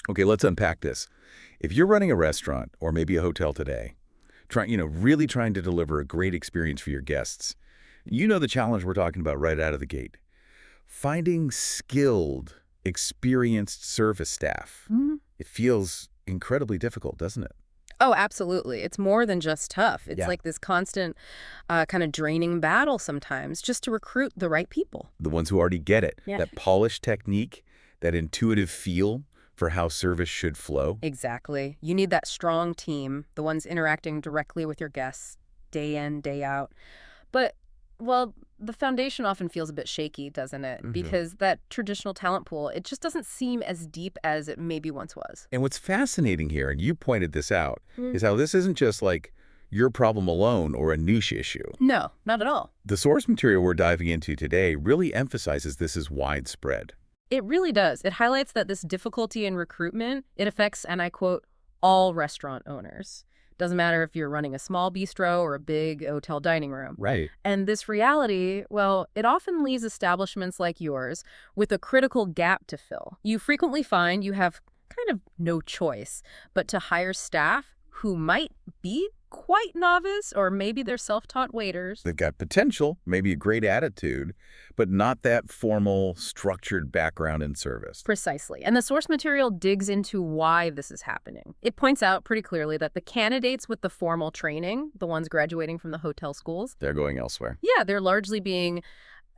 Okay, let's unpack this. If you're running a restaurant or maybe a hotel today, really trying to deliver a great experience for your guests, you know the challenge we're talking about right out of the gate. Finding skilled, experienced service staff. Mhm. It feels incredibly difficult, doesn't it? Oh, absolutely. It's more than just tough. It's Yeah. like this constant kind of draining battle sometimes just to recruit the right people. The ones who already get it, Yeah. that polished technique, that intuitive feel for how service should flow. Exactly. You need that strong team, the ones interacting directly with your guests day in, day out. But, well, the foundation often feels a bit shaky, doesn't it? Mhm. Because that traditional talent pool, it just doesn't seem as deep as it maybe once was. And what's fascinating here, and you pointed this out, Mm. is how this isn't just like your problem alone or a niche issue. No, not at all. The source material we're diving into today really emphasizes this is widespread. It really does. It highlights that this difficulty in recruitment, it affects, and I quote, all restaurant owners. Doesn't matter if you're running a small bistro or a big hotel dining room. Right. And this reality, well, it often leaves establishments like yours with a critical gap to fill. You frequently find you have kind of no choice but to hire staff who might be quite novice, or maybe they're self-taught waiters. They've got potential, maybe a great attitude, but not that formal, structured background in service. Precisely. And the source material digs into why this is happening. It points out pretty clearly that the candidates with the formal training, the ones graduating from the hotel schools, They're going elsewhere. yeah, they're largely being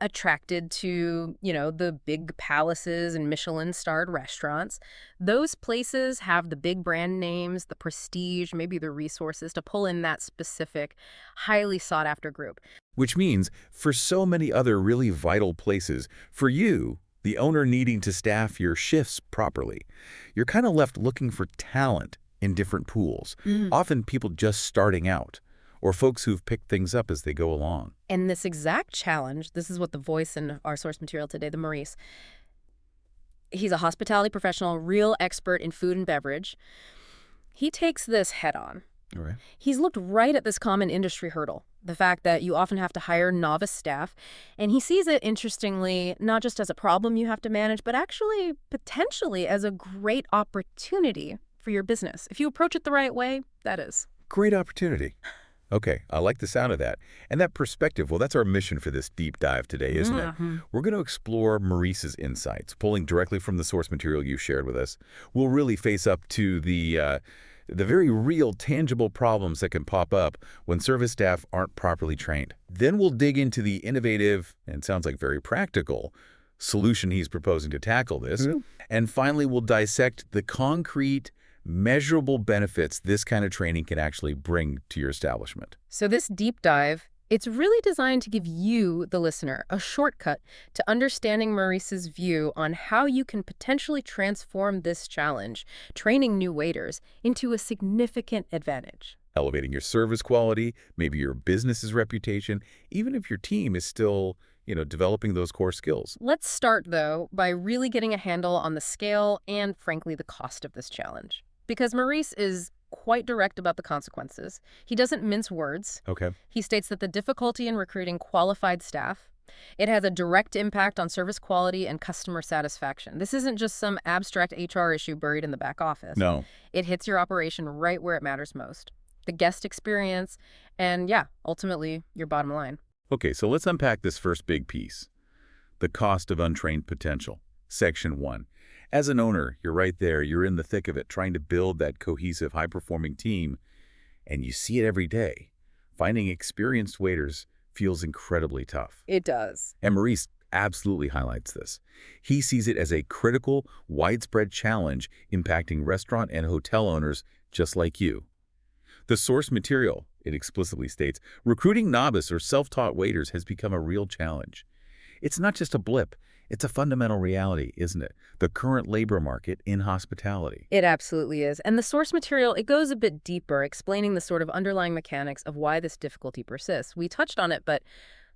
attracted to, the big palaces and Michelin-starred restaurants. Those places have the big brand names, the prestige, maybe the resources to pull in that specific, highly sought-after group. Which means, for so many other really vital places, for you, the owner needing to staff your shifts properly, you're kind of left looking for talent in different pools. Often people just starting out, or folks who've picked things up as they go along. And this exact challenge, this is what the voice in our source material today, the Maurice, he's a hospitality professional, real expert in food and beverage. He takes this head on. All right. He's looked right at this common industry hurdle, the fact that you often have to hire novice staff, and he sees it, interestingly, not just as a problem you have to manage, but actually potentially as a great opportunity for your business. If you approach it the right way, that is. Great opportunity. Okay, I like the sound of that. And that perspective, well, that's our mission for this deep dive today, isn't it? We're going to explore Maurice's insights, pulling directly from the source material you shared with us. We'll really face up to the very real, tangible problems that can pop up when service staff aren't properly trained. Then we'll dig into the innovative, and sounds like very practical, solution he's proposing to tackle this. And finally, we'll dissect the concrete, measurable benefits this kind of training can actually bring to your establishment. So this deep dive, it's really designed to give you, the listener, a shortcut to understanding Maurice's view on how you can potentially transform this challenge, training new waiters, into a significant advantage. Elevating your service quality, maybe your business's reputation, even if your team is still, developing those core skills. Let's start, though, by really getting a handle on the scale and, frankly, the cost of this challenge. Because Maurice is quite direct about the consequences. He doesn't mince words. Okay. He states that the difficulty in recruiting qualified staff, it has a direct impact on service quality and customer satisfaction. This isn't just some abstract HR issue buried in the back office. No. It hits your operation right where it matters most. The guest experience and, yeah, ultimately, your bottom line. Okay, so let's unpack this first big piece. The cost of untrained potential. Section 1. As an owner, you're right there. You're in the thick of it, trying to build that cohesive, high-performing team, and you see it every day. Finding experienced waiters feels incredibly tough. It does. And Maurice absolutely highlights this. He sees it as a critical, widespread challenge impacting restaurant and hotel owners just like you. The source material, it explicitly states, recruiting novice or self-taught waiters has become a real challenge. It's not just a blip. It's a fundamental reality, isn't it? The current labor market in hospitality. It absolutely is. And the source material, it goes a bit deeper, explaining the sort of underlying mechanics of why this difficulty persists. We touched on it, but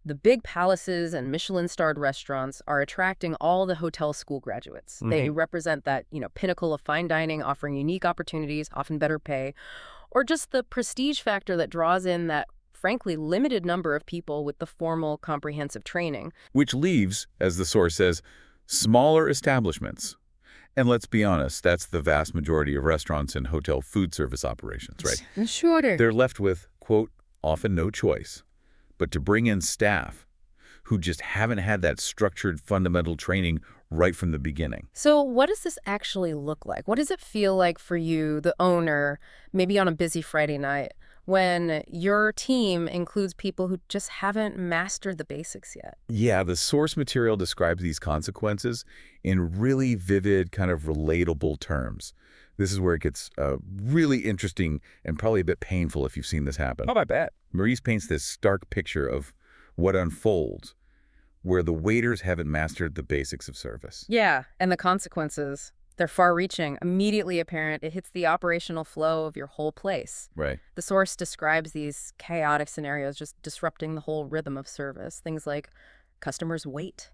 the big palaces and Michelin-starred restaurants are attracting all the hotel school graduates. They represent that, pinnacle of fine dining, offering unique opportunities, often better pay, or just the prestige factor that draws in that frankly limited number of people with the formal comprehensive training. Which leaves, as the source says, smaller establishments. And let's be honest, that's the vast majority of restaurants and hotel food service operations, right? Shorter. They're left with, quote, often no choice, but to bring in staff who just haven't had that structured fundamental training right from the beginning. So what does this actually look like? What does it feel like for you, the owner, maybe on a busy Friday night, when your team includes people who just haven't mastered the basics yet? Yeah, the source material describes these consequences in really vivid, kind of relatable terms. This is where it gets really interesting and probably a bit painful if you've seen this happen. Oh, I bet. Maurice paints this stark picture of what unfolds where the waiters haven't mastered the basics of service. Yeah, and the consequences, they're far-reaching, immediately apparent. It hits the operational flow of your whole place. Right. The source describes these chaotic scenarios just disrupting the whole rhythm of service. Things like customers wait.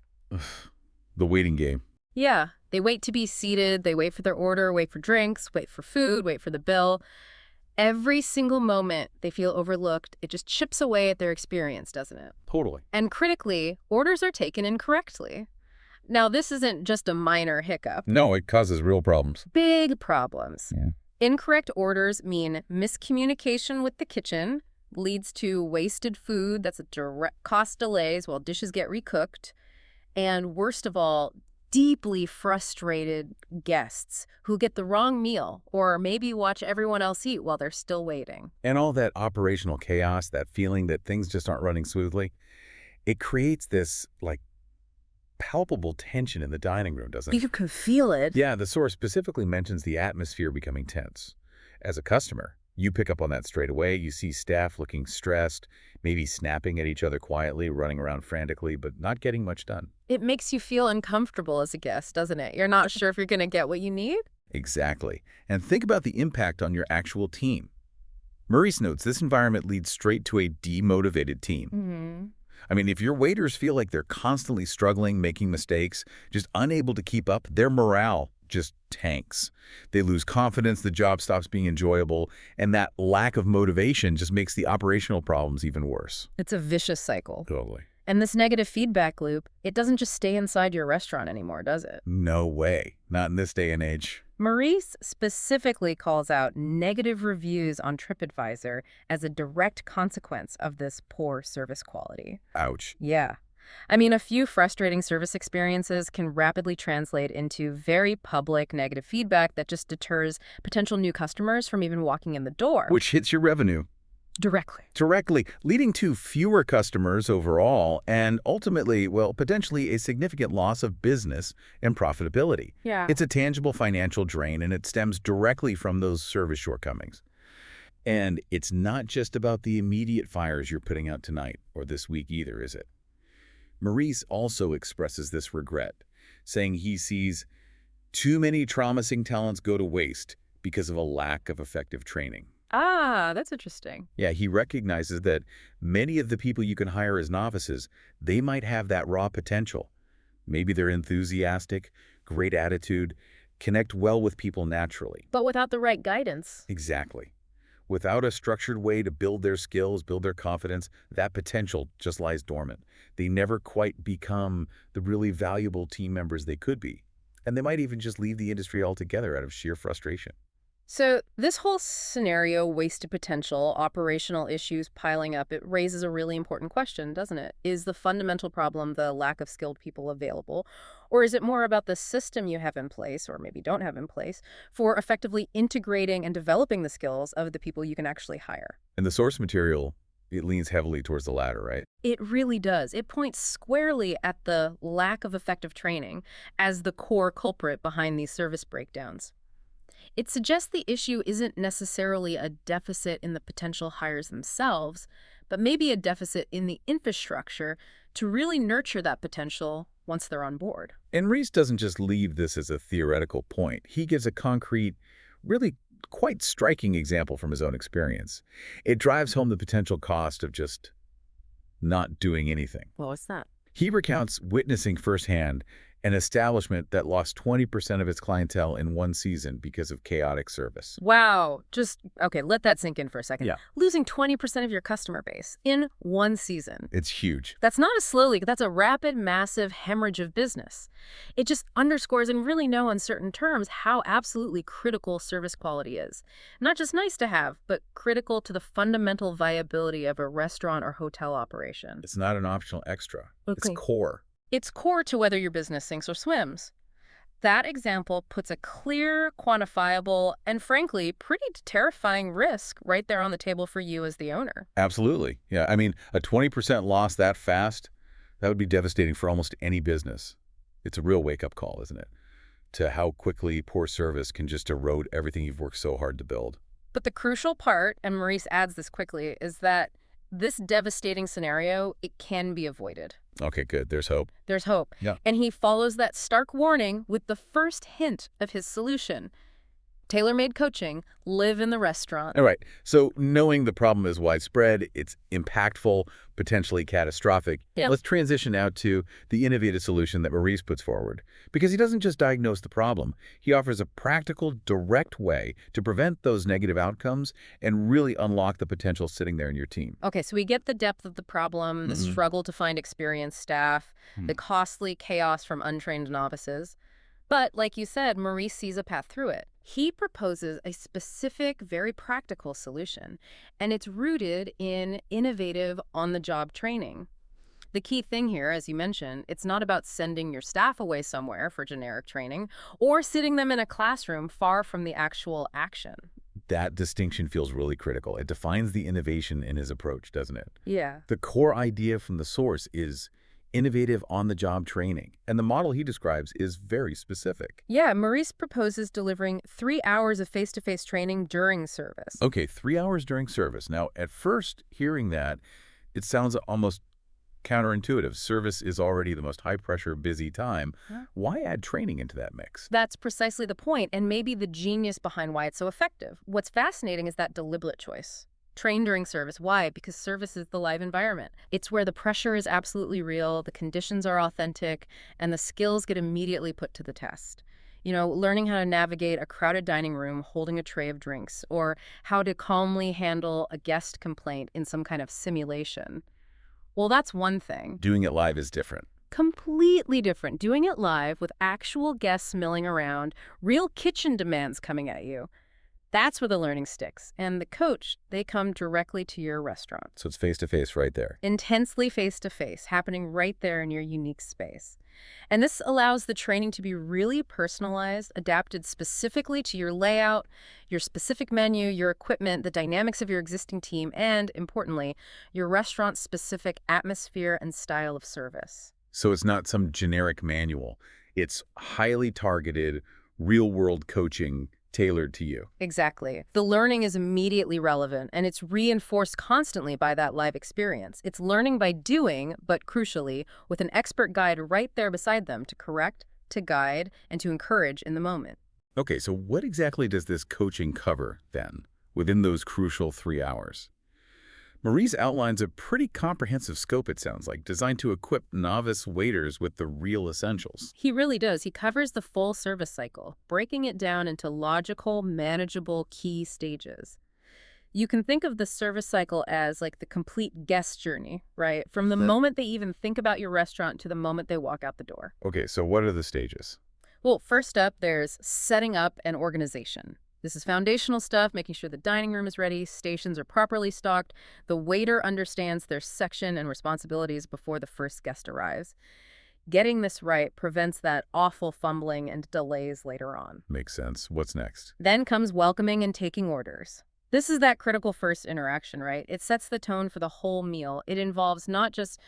The waiting game. Yeah, they wait to be seated, they wait for their order, wait for drinks, wait for food, wait for the bill. Every single moment they feel overlooked, it just chips away at their experience, doesn't it? Totally. And critically, orders are taken incorrectly. Now, this isn't just a minor hiccup. No, it causes real problems. Big problems. Yeah. Incorrect orders mean miscommunication with the kitchen, leads to wasted food, that's a direct cost delays while dishes get recooked, and worst of all, deeply frustrated guests who get the wrong meal or maybe watch everyone else eat while they're still waiting. And all that operational chaos, that feeling that things just aren't running smoothly, it creates this, like, palpable tension in the dining room, doesn't it? You can feel it. Yeah, the source specifically mentions the atmosphere becoming tense. As a customer, you pick up on that straight away. You see staff looking stressed, maybe snapping at each other quietly, running around frantically, but not getting much done. It makes you feel uncomfortable as a guest, doesn't it? You're not sure if you're going to get what you need. Exactly. And think about the impact on your actual team. Maurice notes this environment leads straight to a demotivated team. I mean, if your waiters feel like they're constantly struggling, making mistakes, just unable to keep up, their morale just tanks. They lose confidence, the job stops being enjoyable, and that lack of motivation just makes the operational problems even worse. It's a vicious cycle. Totally. And this negative feedback loop, it doesn't just stay inside your restaurant anymore, does it? No way. Not in this day and age. Maurice specifically calls out negative reviews on TripAdvisor as a direct consequence of this poor service quality. Ouch. Yeah. I mean, a few frustrating service experiences can rapidly translate into very public negative feedback that just deters potential new customers from even walking in the door. Which hits your revenue. Directly. Leading to fewer customers overall and ultimately, well, potentially a significant loss of business and profitability. Yeah. It's a tangible financial drain, and it stems directly from those service shortcomings. And it's not just about the immediate fires you're putting out tonight or this week either, is it? Maurice also expresses this regret, saying he sees too many promising talents go to waste because of a lack of effective training. Ah, that's interesting. Yeah, he recognizes that many of the people you can hire as novices, they might have that raw potential. Maybe they're enthusiastic, great attitude, connect well with people naturally. But without the right guidance. Exactly. Without a structured way to build their skills, build their confidence, that potential just lies dormant. They never quite become the really valuable team members they could be. And they might even just leave the industry altogether out of sheer frustration. So this whole scenario, wasted potential, operational issues piling up, it raises a really important question, doesn't it? Is the fundamental problem the lack of skilled people available? Or is it more about the system you have in place, or maybe don't have in place, for effectively integrating and developing the skills of the people you can actually hire? And the source material, it leans heavily towards the latter, right? It really does. It points squarely at the lack of effective training as the core culprit behind these service breakdowns. It suggests the issue isn't necessarily a deficit in the potential hires themselves, but maybe a deficit in the infrastructure to really nurture that potential once they're on board. And Reese doesn't just leave this as a theoretical point. He gives a concrete, really quite striking example from his own experience. It drives home the potential cost of just not doing anything. Well, what's that? He recounts witnessing firsthand An establishment that lost 20% of its clientele in one season because of chaotic service. Wow. Okay, let that sink in for a second. Yeah. Losing 20% of your customer base in one season. It's huge. That's not a slow leak. That's a rapid, massive hemorrhage of business. It just underscores in really no uncertain terms how absolutely critical service quality is. Not just nice to have, but critical to the fundamental viability of a restaurant or hotel operation. It's not an optional extra. Okay. It's core. It's core to whether your business sinks or swims. That example puts a clear, quantifiable, and frankly, pretty terrifying risk right there on the table for you as the owner. Absolutely. Yeah, I mean, a 20% loss that fast, that would be devastating for almost any business. It's a real wake-up call, isn't it? To how quickly poor service can just erode everything you've worked so hard to build. But the crucial part, and Maurice adds this quickly, is that this devastating scenario, it can be avoided. Okay, good. There's hope. There's hope. Yeah. And he follows that stark warning with the first hint of his solution. Tailor-made coaching, live in the restaurant. All right. So knowing the problem is widespread, it's impactful, potentially catastrophic. Yep. Let's transition now to the innovative solution that Maurice puts forward. Because he doesn't just diagnose the problem, he offers a practical, direct way to prevent those negative outcomes and really unlock the potential sitting there in your team. Okay, so we get the depth of the problem, the struggle to find experienced staff, the costly chaos from untrained novices. But like you said, Maurice sees a path through it. He proposes a specific, very practical solution, and it's rooted in innovative on-the-job training. The key thing here, as you mentioned, it's not about sending your staff away somewhere for generic training or sitting them in a classroom far from the actual action. That distinction feels really critical. It defines the innovation in his approach, doesn't it? Yeah. The core idea from the source is innovative on-the-job training, and the model he describes is very specific. Yeah, Maurice proposes delivering 3 hours of face-to-face training during service. Okay, 3 hours during service. Now, at first, hearing that, it sounds almost counterintuitive. Service is already the most high-pressure, busy time. Yeah. Why add training into that mix? That's precisely the point, and maybe the genius behind why it's so effective. What's fascinating is that deliberate choice. Train during service. Why? Because service is the live environment. It's where the pressure is absolutely real, the conditions are authentic, and the skills get immediately put to the test. You know, learning how to navigate a crowded dining room holding a tray of drinks, or how to calmly handle a guest complaint in some kind of simulation. Well, that's one thing. Doing it live is different. Completely different. Doing it live with actual guests milling around, real kitchen demands coming at you. That's where the learning sticks. And the coach, they come directly to your restaurant. So it's face-to-face right there. Intensely face-to-face, happening right there in your unique space. And this allows the training to be really personalized, adapted specifically to your layout, your specific menu, your equipment, the dynamics of your existing team, and, importantly, your restaurant's specific atmosphere and style of service. So it's not some generic manual. It's highly targeted, real-world coaching tailored to you. Exactly. The learning is immediately relevant, and it's reinforced constantly by that live experience. It's learning by doing, but crucially, with an expert guide right there beside them to correct, to guide, and to encourage in the moment. Okay, so what exactly does this coaching cover, then, within those crucial 3 hours? Maurice outlines a pretty comprehensive scope, it sounds like, designed to equip novice waiters with the real essentials. He really does. He covers the full service cycle, breaking it down into logical, manageable key stages. You can think of the service cycle as like the complete guest journey, right? From the moment they even think about your restaurant to the moment they walk out the door. Okay, so what are the stages? Well, first up, there's setting up and organization. This is foundational stuff, making sure the dining room is ready, stations are properly stocked, the waiter understands their section and responsibilities before the first guest arrives. Getting this right prevents that awful fumbling and delays later on. Makes sense. What's next? Then comes welcoming and taking orders. This is that critical first interaction, right? It sets the tone for the whole meal. It involves not just,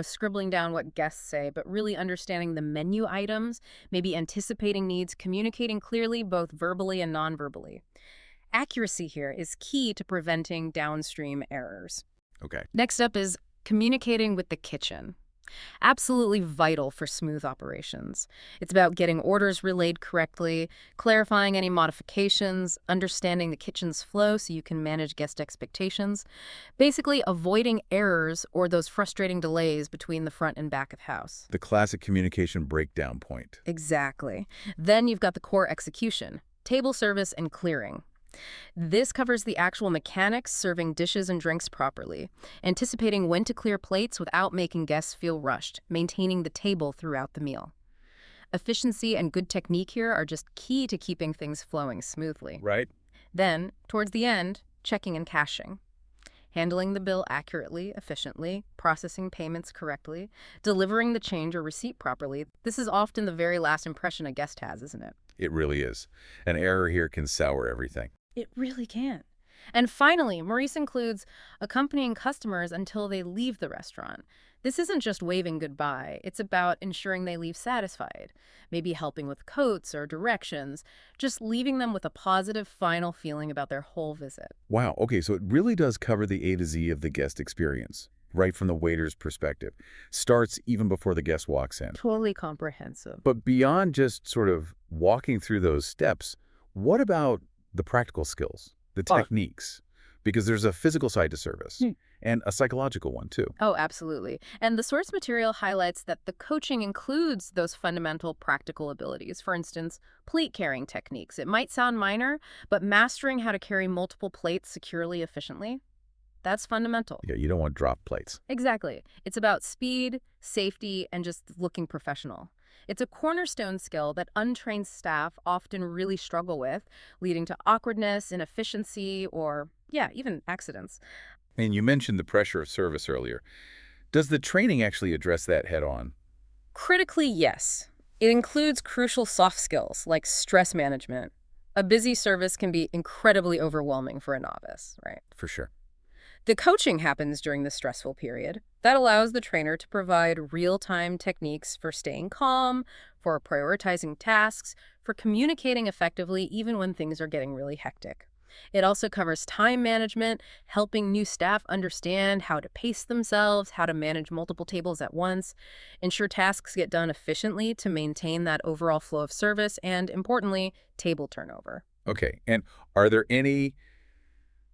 scribbling down what guests say, but really understanding the menu items, maybe anticipating needs, communicating clearly both verbally and non-verbally. Accuracy here is key to preventing downstream errors. Okay. Next up is communicating with the kitchen. Absolutely vital for smooth operations. It's about getting orders relayed correctly, clarifying any modifications, understanding the kitchen's flow so you can manage guest expectations, basically avoiding errors or those frustrating delays between the front and back of house. The classic communication breakdown point. Exactly. Then you've got the core execution, table service and clearing. This covers the actual mechanics serving dishes and drinks properly, anticipating when to clear plates without making guests feel rushed, maintaining the table throughout the meal. Efficiency and good technique here are just key to keeping things flowing smoothly. Right? Then, towards the end, checking and cashing. Handling the bill accurately, efficiently, processing payments correctly, delivering the change or receipt properly. This is often the very last impression a guest has, isn't it? It really is. An error here can sour everything. It really can. And finally, Maurice includes accompanying customers until they leave the restaurant. This isn't just waving goodbye. It's about ensuring they leave satisfied, maybe helping with coats or directions, just leaving them with a positive final feeling about their whole visit. Wow, okay, so it really does cover the A to Z of the guest experience, right from the waiter's perspective. Starts even before the guest walks in. Totally comprehensive. But beyond just sort of walking through those steps, what about the practical skills, the techniques? Because there's a physical side to service and a psychological one too. Oh, absolutely. And the source material highlights that the coaching includes those fundamental practical abilities. For instance, plate carrying techniques. It might sound minor, but mastering how to carry multiple plates securely, efficiently, that's fundamental. Yeah, you don't want drop plates. Exactly. It's about speed, safety, and just looking professional. It's a cornerstone skill that untrained staff often really struggle with, leading to awkwardness, inefficiency, or, yeah, even accidents. And you mentioned the pressure of service earlier. Does the training actually address that head on? Critically, yes. It includes crucial soft skills like stress management. A busy service can be incredibly overwhelming for a novice, right? For sure. The coaching happens during the stressful period. That allows the trainer to provide real-time techniques for staying calm, for prioritizing tasks, for communicating effectively even when things are getting really hectic. It also covers time management, helping new staff understand how to pace themselves, how to manage multiple tables at once, ensure tasks get done efficiently to maintain that overall flow of service, and importantly, table turnover. Okay, and are there any,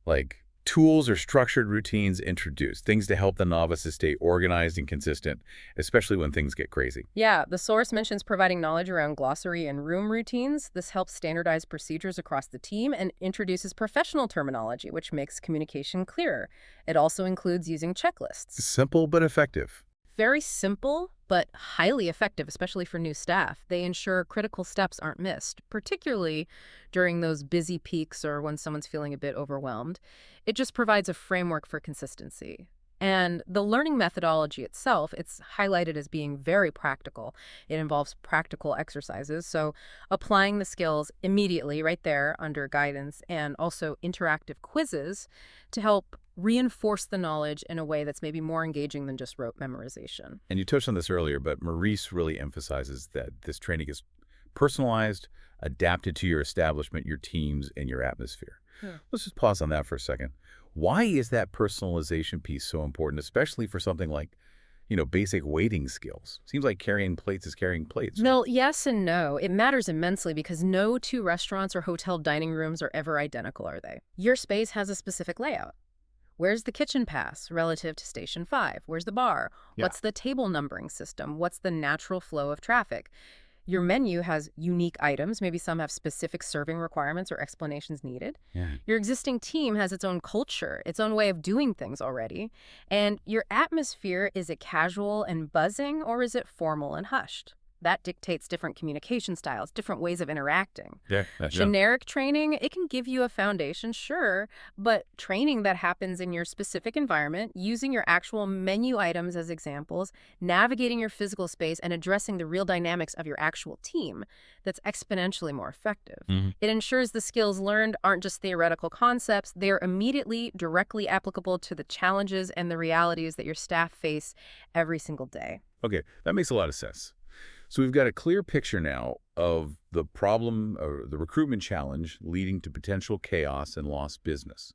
like, tools or structured routines introduced, things to help the novices stay organized and consistent, especially when things get crazy? Yeah, the source mentions providing knowledge around glossary and room routines. This helps standardize procedures across the team and introduces professional terminology, which makes communication clearer. It also includes using checklists. Simple but effective. Very simple, but highly effective, especially for new staff. They ensure critical steps aren't missed, particularly during those busy peaks or when someone's feeling a bit overwhelmed. It just provides a framework for consistency. And the learning methodology itself, it's highlighted as being very practical. It involves practical exercises, so applying the skills immediately right there under guidance, and also interactive quizzes to help reinforce the knowledge in a way that's maybe more engaging than just rote memorization. And you touched on this earlier, but Maurice really emphasizes that this training is personalized, adapted to your establishment, your teams, and your atmosphere. Yeah. Let's just pause on that for a second. Why is that personalization piece so important, especially for something like, basic waiting skills? Seems like carrying plates is carrying plates. Well, yes and no. It matters immensely because no two restaurants or hotel dining rooms are ever identical, are they? Your space has a specific layout. Where's the kitchen pass relative to Station 5? Where's the bar? Yeah. What's the table numbering system? What's the natural flow of traffic? Your menu has unique items. Maybe some have specific serving requirements or explanations needed. Yeah. Your existing team has its own culture, its own way of doing things already. And your atmosphere, is it casual and buzzing, or is it formal and hushed? That dictates different communication styles, different ways of interacting. Yeah. Generic training, it can give you a foundation, sure, but training that happens in your specific environment, using your actual menu items as examples, navigating your physical space, and addressing the real dynamics of your actual team, that's exponentially more effective. It ensures the skills learned aren't just theoretical concepts, they're immediately, directly applicable to the challenges and the realities that your staff face every single day. Okay, that makes a lot of sense. So we've got a clear picture now of the problem or the recruitment challenge leading to potential chaos and lost business.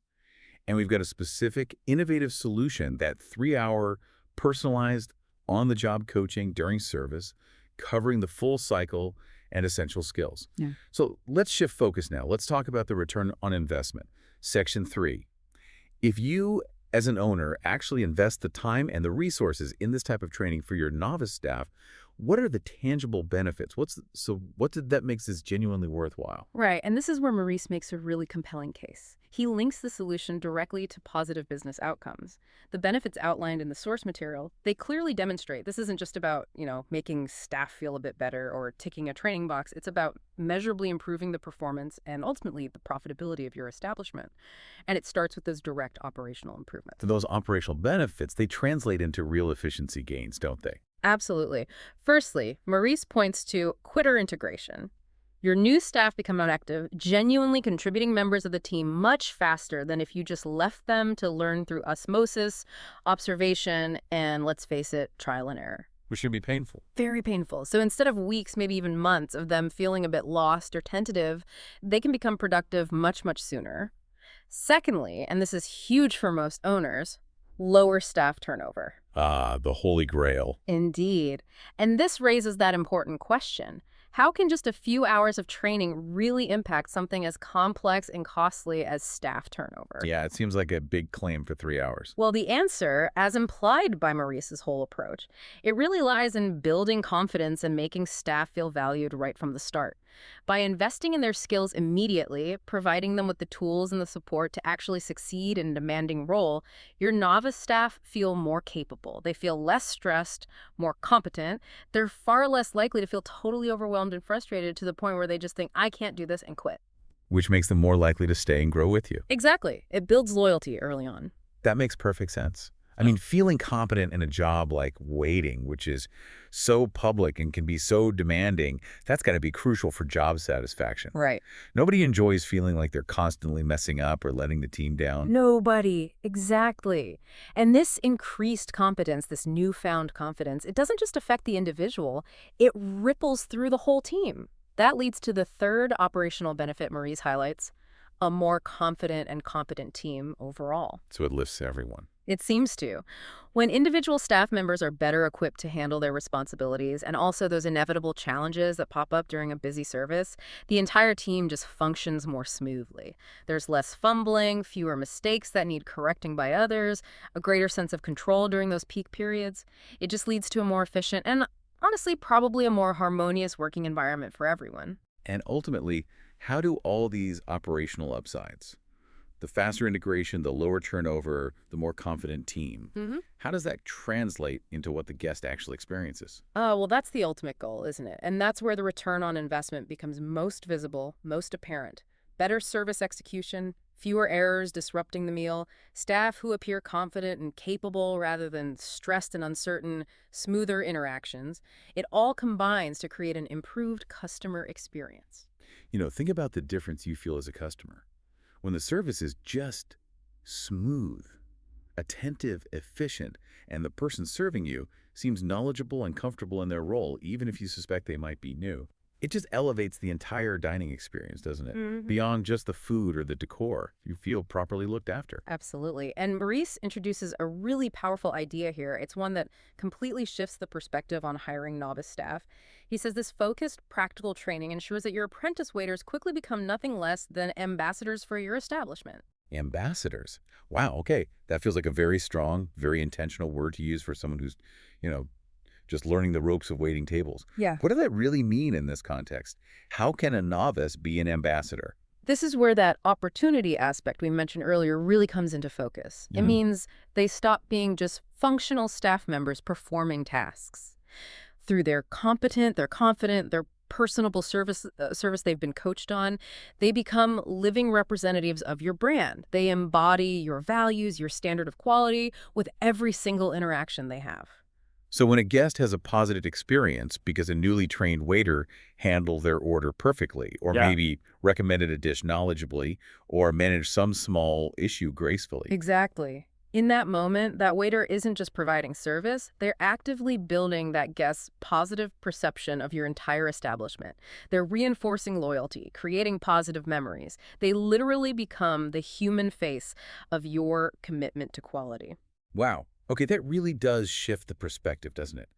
And we've got a specific, innovative solution, that 3-hour, personalized, on-the-job coaching during service, covering the full cycle and essential skills. Yeah. So let's shift focus now. Let's talk about the return on investment. Section 3. If you, as an owner, actually invest the time and the resources in this type of training for your novice staff, what are the tangible benefits? What did that makes this genuinely worthwhile? Right, and this is where Maurice makes a really compelling case. He links the solution directly to positive business outcomes. The benefits outlined in the source material, they clearly demonstrate this isn't just about, making staff feel a bit better or ticking a training box. It's about measurably improving the performance and ultimately the profitability of your establishment. And it starts with those direct operational improvements. So those operational benefits, they translate into real efficiency gains, don't they? Absolutely. Firstly, Maurice points to quitter integration. Your new staff become active, genuinely contributing members of the team much faster than if you just left them to learn through osmosis, observation, and, let's face it, trial and error. Which should be painful. Very painful. So instead of weeks, maybe even months of them feeling a bit lost or tentative, they can become productive much, much sooner. Secondly, and this is huge for most owners, lower staff turnover. Ah, the holy grail. Indeed. And this raises that important question. How can just a few hours of training really impact something as complex and costly as staff turnover? Yeah, it seems like a big claim for 3 hours. Well, the answer, as implied by Maurice's whole approach, it really lies in building confidence and making staff feel valued right from the start. By investing in their skills immediately, providing them with the tools and the support to actually succeed in a demanding role, your novice staff feel more capable. They feel less stressed, more competent. They're far less likely to feel totally overwhelmed and frustrated to the point where they just think, I can't do this, and quit. Which makes them more likely to stay and grow with you. Exactly. It builds loyalty early on. That makes perfect sense. I mean, feeling competent in a job like waiting, which is so public and can be so demanding, that's got to be crucial for job satisfaction. Right. Nobody enjoys feeling like they're constantly messing up or letting the team down. Nobody. Exactly. And this increased competence, this newfound confidence, it doesn't just affect the individual, it ripples through the whole team. That leads to the third operational benefit Maurice highlights, a more confident and competent team overall. So it lifts everyone. It seems to. When individual staff members are better equipped to handle their responsibilities and also those inevitable challenges that pop up during a busy service, the entire team just functions more smoothly. There's less fumbling, fewer mistakes that need correcting by others, a greater sense of control during those peak periods. It just leads to a more efficient and, honestly, probably a more harmonious working environment for everyone. And ultimately, how do all these operational upsides, the faster integration, the lower turnover, the more confident team, how does that translate into what the guest actually experiences? Well, that's the ultimate goal, isn't it? And that's where the return on investment becomes most visible, most apparent. Better service execution, fewer errors disrupting the meal, staff who appear confident and capable rather than stressed and uncertain, smoother interactions. It all combines to create an improved customer experience. Think about the difference you feel as a customer. When the service is just smooth, attentive, efficient, and the person serving you seems knowledgeable and comfortable in their role, even if you suspect they might be new, it just elevates the entire dining experience, doesn't it? Beyond just the food or the decor, you feel properly looked after. Absolutely. And Maurice introduces a really powerful idea here. It's one that completely shifts the perspective on hiring novice staff. He says this focused, practical training ensures that your apprentice waiters quickly become nothing less than ambassadors for your establishment. Ambassadors. Wow, okay. That feels like a very strong, very intentional word to use for someone who's, just learning the ropes of waiting tables. Yeah. What does that really mean in this context? How can a novice be an ambassador? This is where that opportunity aspect we mentioned earlier really comes into focus. It means they stop being just functional staff members performing tasks. Through their competent, their confident, their personable service they've been coached on, they become living representatives of your brand. They embody your values, your standard of quality with every single interaction they have. So when a guest has a positive experience because a newly trained waiter handled their order perfectly, or maybe recommended a dish knowledgeably, or managed some small issue gracefully. Exactly. In that moment, that waiter isn't just providing service, they're actively building that guest's positive perception of your entire establishment. They're reinforcing loyalty, creating positive memories. They literally become the human face of your commitment to quality. Wow. Okay, that really does shift the perspective, doesn't it?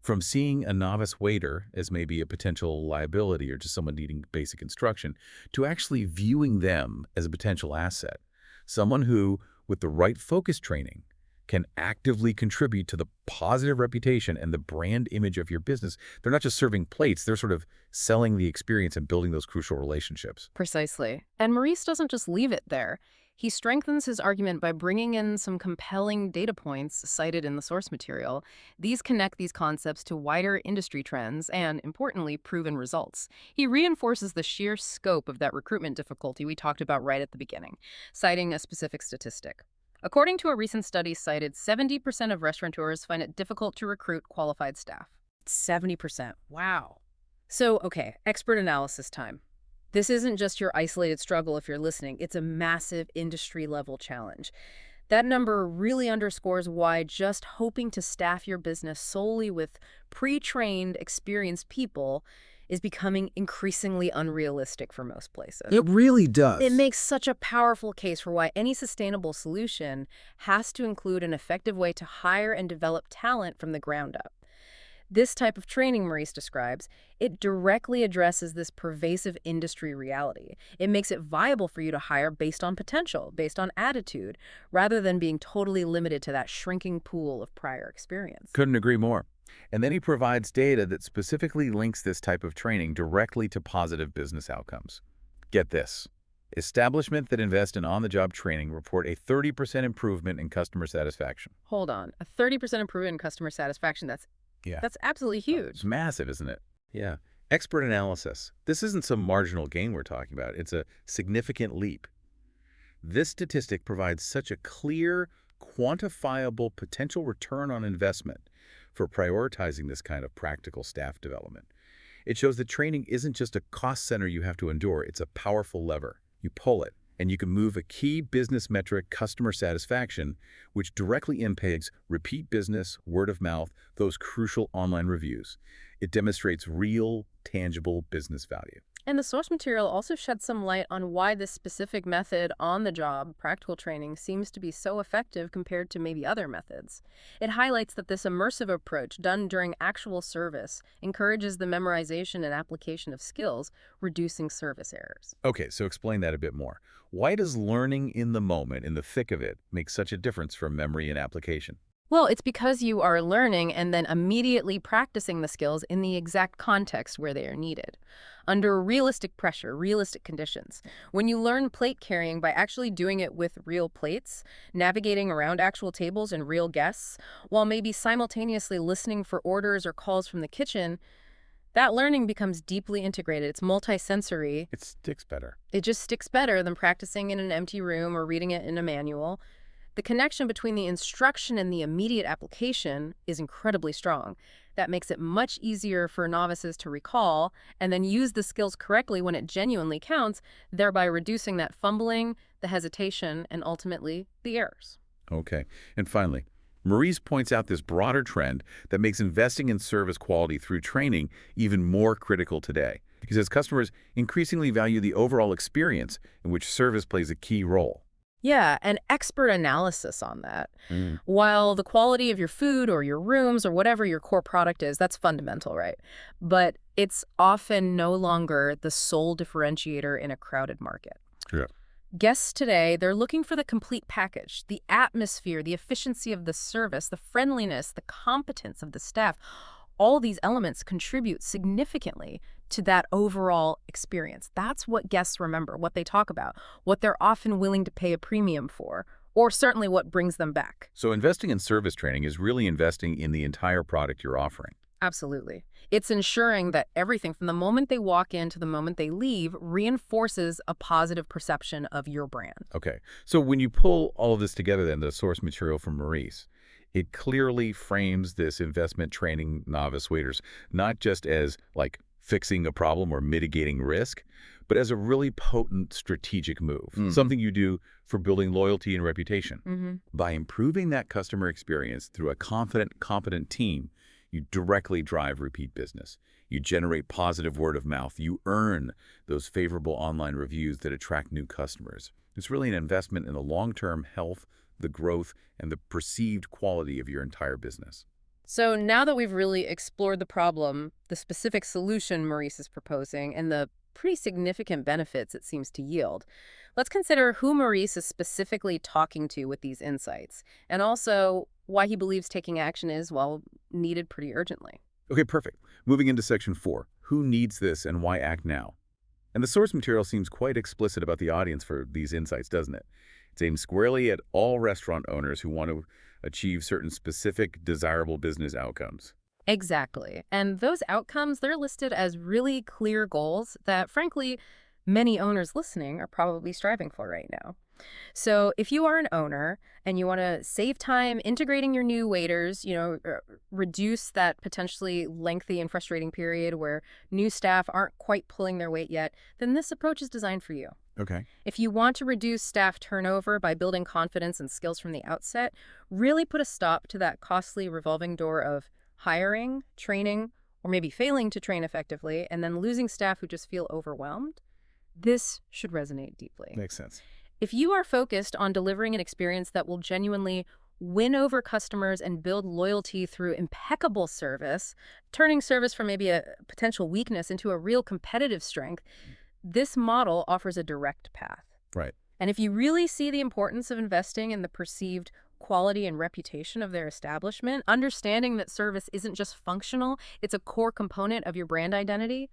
From seeing a novice waiter as maybe a potential liability or just someone needing basic instruction, to actually viewing them as a potential asset. Someone who, with the right focus training, can actively contribute to the positive reputation and the brand image of your business. They're not just serving plates, they're sort of selling the experience and building those crucial relationships. Precisely. And Maurice doesn't just leave it there. He strengthens his argument by bringing in some compelling data points cited in the source material. These connect these concepts to wider industry trends and, importantly, proven results. He reinforces the sheer scope of that recruitment difficulty we talked about right at the beginning, citing a specific statistic. According to a recent study cited, 70% of restaurateurs find it difficult to recruit qualified staff. 70%. Wow. So, okay, expert analysis time. This isn't just your isolated struggle if you're listening. It's a massive industry-level challenge. That number really underscores why just hoping to staff your business solely with pre-trained, experienced people is becoming increasingly unrealistic for most places. It really It does. makes such a powerful case for why any sustainable solution has to include an effective way to hire and develop talent from the ground up. This type of training Maurice describes, it directly addresses this pervasive industry reality. It makes it viable for you to hire based on potential, based on attitude, rather than being totally limited to that shrinking pool of prior experience. Couldn't agree more. And then he provides data that specifically links this type of training directly to positive business outcomes. Get this. Establishments that invest in on-the-job training report a 30% improvement in customer satisfaction. Hold on, a 30% improvement in customer satisfaction, Yeah. that's absolutely huge. It's massive, isn't it? Yeah. Expert analysis. This isn't some marginal gain we're talking about. It's a significant leap. This statistic provides such a clear, quantifiable potential return on investment for prioritizing this kind of practical staff development. It shows that training isn't just a cost center you have to endure. It's a powerful lever. You pull it, and you can move a key business metric, customer satisfaction, which directly impacts repeat business, word of mouth, those crucial online reviews. It demonstrates real, tangible business value. And the source material also sheds some light on why this specific method on the job, practical training, seems to be so effective compared to maybe other methods. It highlights that this immersive approach done during actual service encourages the memorization and application of skills, reducing service errors. Okay, so explain that a bit more. Why does learning in the moment, in the thick of it, make such a difference for memory and application? Well, it's because you are learning and then immediately practicing the skills in the exact context where they are needed. Under realistic pressure, realistic conditions. When you learn plate carrying by actually doing it with real plates, navigating around actual tables and real guests, while maybe simultaneously listening for orders or calls from the kitchen, that learning becomes deeply integrated. It's multisensory. It sticks better. It just sticks better than practicing in an empty room or reading it in a manual. The connection between the instruction and the immediate application is incredibly strong. That makes it much easier for novices to recall and then use the skills correctly when it genuinely counts, thereby reducing that fumbling, the hesitation, and ultimately the errors. Okay. And finally, Maurice points out this broader trend that makes investing in service quality through training even more critical today. Because as customers increasingly value the overall experience in which service plays a key role. Yeah, and expert analysis on that. While the quality of your food or your rooms or whatever your core product is, that's fundamental, right? But it's often no longer the sole differentiator in a crowded market. Yeah. Guests today, they're looking for the complete package, the atmosphere, the efficiency of the service, the friendliness, the competence of the staff. All these elements contribute significantly to that overall experience. That's what guests remember, what they talk about, what they're often willing to pay a premium for, or certainly what brings them back. So investing in service training is really investing in the entire product you're offering. Absolutely. It's ensuring that everything from the moment they walk in to the moment they leave reinforces a positive perception of your brand. Okay. So when you pull all of this together, then, the source material from Maurice, it clearly frames this investment training novice waiters not just as like fixing a problem or mitigating risk, but as a really potent strategic move, something you do for building loyalty and reputation. By improving that customer experience through a confident, competent team, you directly drive repeat business. You generate positive word of mouth. You earn those favorable online reviews that attract new customers. It's really an investment in the long-term health the growth, and the perceived quality of your entire business. So now that we've really explored the problem, the specific solution Maurice is proposing, and the pretty significant benefits it seems to yield, let's consider who Maurice is specifically talking to with these insights, and also why he believes taking action is, well, needed pretty urgently. Okay, perfect. Moving into section 4, who needs this and why act now? And the source material seems quite explicit about the audience for these insights, doesn't it? It's aimed squarely at all restaurant owners who want to achieve certain specific, desirable business outcomes. Exactly. And those outcomes, they're listed as really clear goals that, frankly, many owners listening are probably striving for right now. So if you are an owner and you want to save time integrating your new waiters, reduce that potentially lengthy and frustrating period where new staff aren't quite pulling their weight yet, then this approach is designed for you. Okay. If you want to reduce staff turnover by building confidence and skills from the outset, really put a stop to that costly revolving door of hiring, training, or maybe failing to train effectively, and then losing staff who just feel overwhelmed, this should resonate deeply. Makes sense. If you are focused on delivering an experience that will genuinely win over customers and build loyalty through impeccable service, turning service from maybe a potential weakness into a real competitive strength, this model offers a direct path. Right. And if you really see the importance of investing in the perceived quality and reputation of their establishment, understanding that service isn't just functional, it's a core component of your brand identity,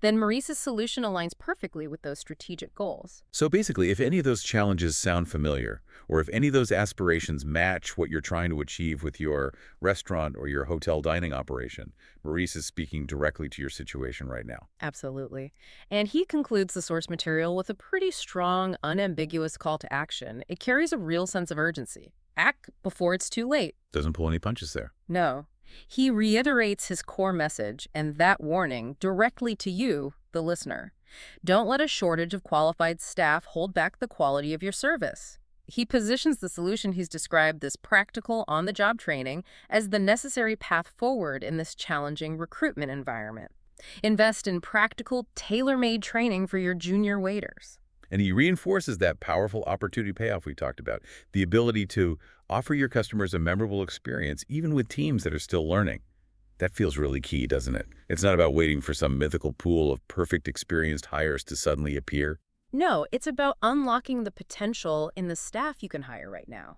then Maurice's solution aligns perfectly with those strategic goals. So basically, if any of those challenges sound familiar, or if any of those aspirations match what you're trying to achieve with your restaurant or your hotel dining operation, Maurice is speaking directly to your situation right now. Absolutely. And he concludes the source material with a pretty strong, unambiguous call to action. It carries a real sense of urgency. Act before it's too late. Doesn't pull any punches there. No. He reiterates his core message and that warning directly to you, the listener. Don't let a shortage of qualified staff hold back the quality of your service. He positions the solution he's described, this practical, on-the-job training, as the necessary path forward in this challenging recruitment environment. Invest in practical, tailor-made training for your junior waiters. And he reinforces that powerful opportunity payoff we talked about, the ability to offer your customers a memorable experience, even with teams that are still learning. That feels really key, doesn't it? It's not about waiting for some mythical pool of perfect experienced hires to suddenly appear. No, it's about unlocking the potential in the staff you can hire right now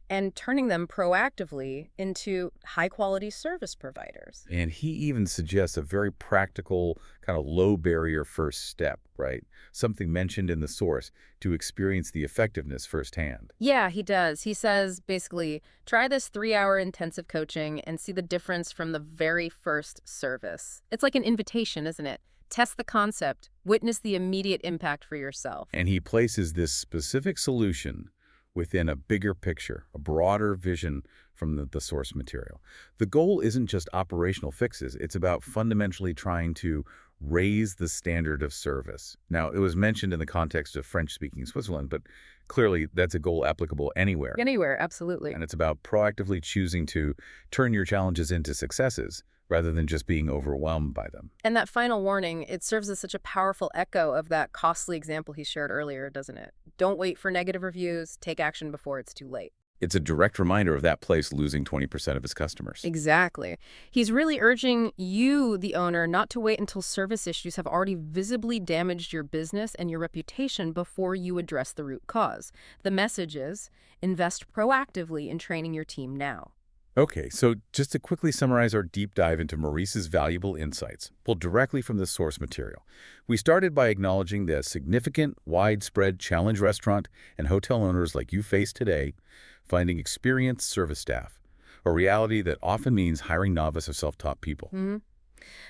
and turning them proactively into high-quality service providers. And he even suggests a very practical, kind of low-barrier first step, right? Something mentioned in the source to experience the effectiveness firsthand. Yeah, he does. He says, basically, try this 3-hour intensive coaching and see the difference from the very first service. It's like an invitation, isn't it? Test the concept, witness the immediate impact for yourself. And he places this specific solution within a bigger picture, a broader vision from the source material. The goal isn't just operational fixes. It's about fundamentally trying to raise the standard of service. Now, it was mentioned in the context of French-speaking Switzerland, but clearly that's a goal applicable anywhere. Anywhere, absolutely. And it's about proactively choosing to turn your challenges into successes rather than just being overwhelmed by them. And that final warning, it serves as such a powerful echo of that costly example he shared earlier, doesn't it? Don't wait for negative reviews. Take action before it's too late. It's a direct reminder of that place losing 20% of its customers. Exactly. He's really urging you, the owner, not to wait until service issues have already visibly damaged your business and your reputation before you address the root cause. The message is, invest proactively in training your team now. Okay, so just to quickly summarize our deep dive into Maurice's valuable insights, pulled directly from the source material. We started by acknowledging the significant, widespread challenge restaurant and hotel owners like you face today, finding experienced service staff, a reality that often means hiring novice or self-taught people.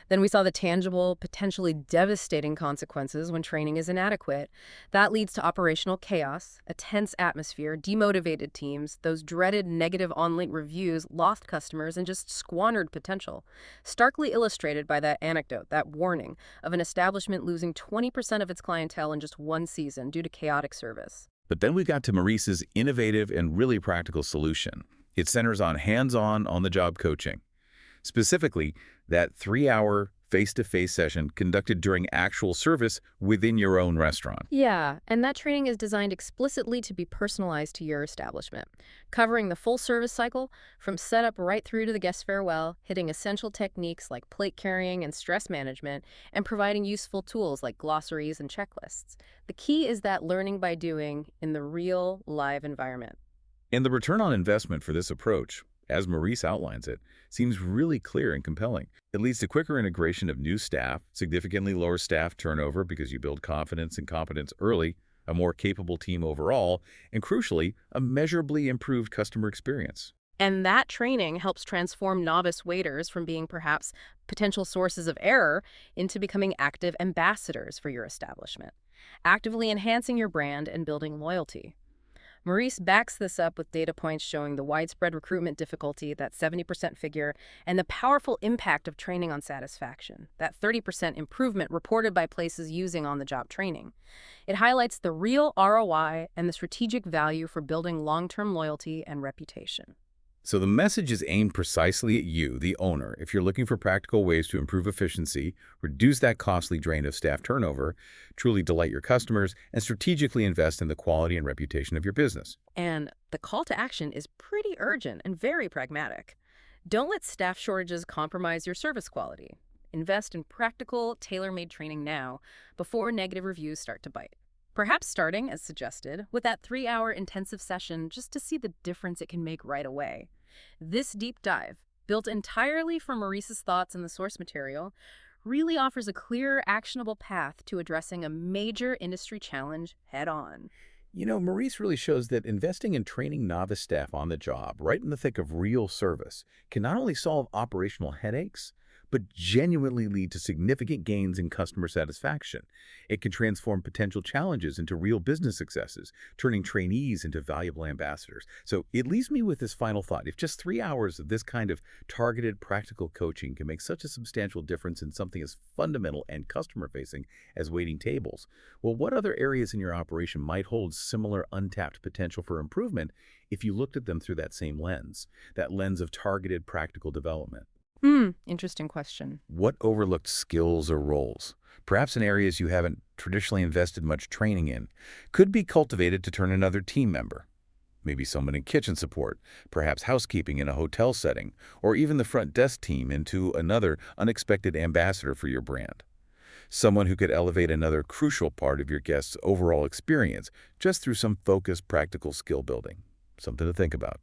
Then we saw the tangible, potentially devastating consequences when training is inadequate. That leads to operational chaos, a tense atmosphere, demotivated teams, those dreaded negative on-link reviews, lost customers, and just squandered potential. Starkly illustrated by that anecdote, that warning, of an establishment losing 20% of its clientele in just one season due to chaotic service. But then we got to Maurice's innovative and really practical solution. It centers on hands-on, on-the-job coaching. Specifically, that 3-hour, face-to-face session conducted during actual service within your own restaurant. Yeah, and that training is designed explicitly to be personalized to your establishment, covering the full service cycle from setup right through to the guest farewell, hitting essential techniques like plate carrying and stress management, and providing useful tools like glossaries and checklists. The key is that learning by doing in the real, live environment. And the return on investment for this approach, as Maurice outlines it, seems really clear and compelling. It leads to quicker integration of new staff, significantly lower staff turnover because you build confidence and competence early, a more capable team overall, and crucially, a measurably improved customer experience. And that training helps transform novice waiters from being perhaps potential sources of error into becoming active ambassadors for your establishment, actively enhancing your brand and building loyalty. Maurice backs this up with data points showing the widespread recruitment difficulty, that 70% figure, and the powerful impact of training on satisfaction, that 30% improvement reported by places using on-the-job training. It highlights the real ROI and the strategic value for building long-term loyalty and reputation. So the message is aimed precisely at you, the owner, if you're looking for practical ways to improve efficiency, reduce that costly drain of staff turnover, truly delight your customers, and strategically invest in the quality and reputation of your business. And the call to action is pretty urgent and very pragmatic. Don't let staff shortages compromise your service quality. Invest in practical, tailor-made training now before negative reviews start to bite. Perhaps starting, as suggested, with that 3-hour intensive session just to see the difference it can make right away. This deep dive, built entirely from Maurice's thoughts and the source material, really offers a clear, actionable path to addressing a major industry challenge head-on. Maurice really shows that investing in training novice staff on the job, right in the thick of real service, can not only solve operational headaches, but genuinely lead to significant gains in customer satisfaction. It can transform potential challenges into real business successes, turning trainees into valuable ambassadors. So it leaves me with this final thought. If just 3 hours of this kind of targeted practical coaching can make such a substantial difference in something as fundamental and customer-facing as waiting tables, well, what other areas in your operation might hold similar untapped potential for improvement if you looked at them through that lens of targeted practical development? Interesting question. What overlooked skills or roles, perhaps in areas you haven't traditionally invested much training in, could be cultivated to turn another team member? Maybe someone in kitchen support, perhaps housekeeping in a hotel setting, or even the front desk team into another unexpected ambassador for your brand. Someone who could elevate another crucial part of your guest's overall experience just through some focused practical skill building. Something to think about.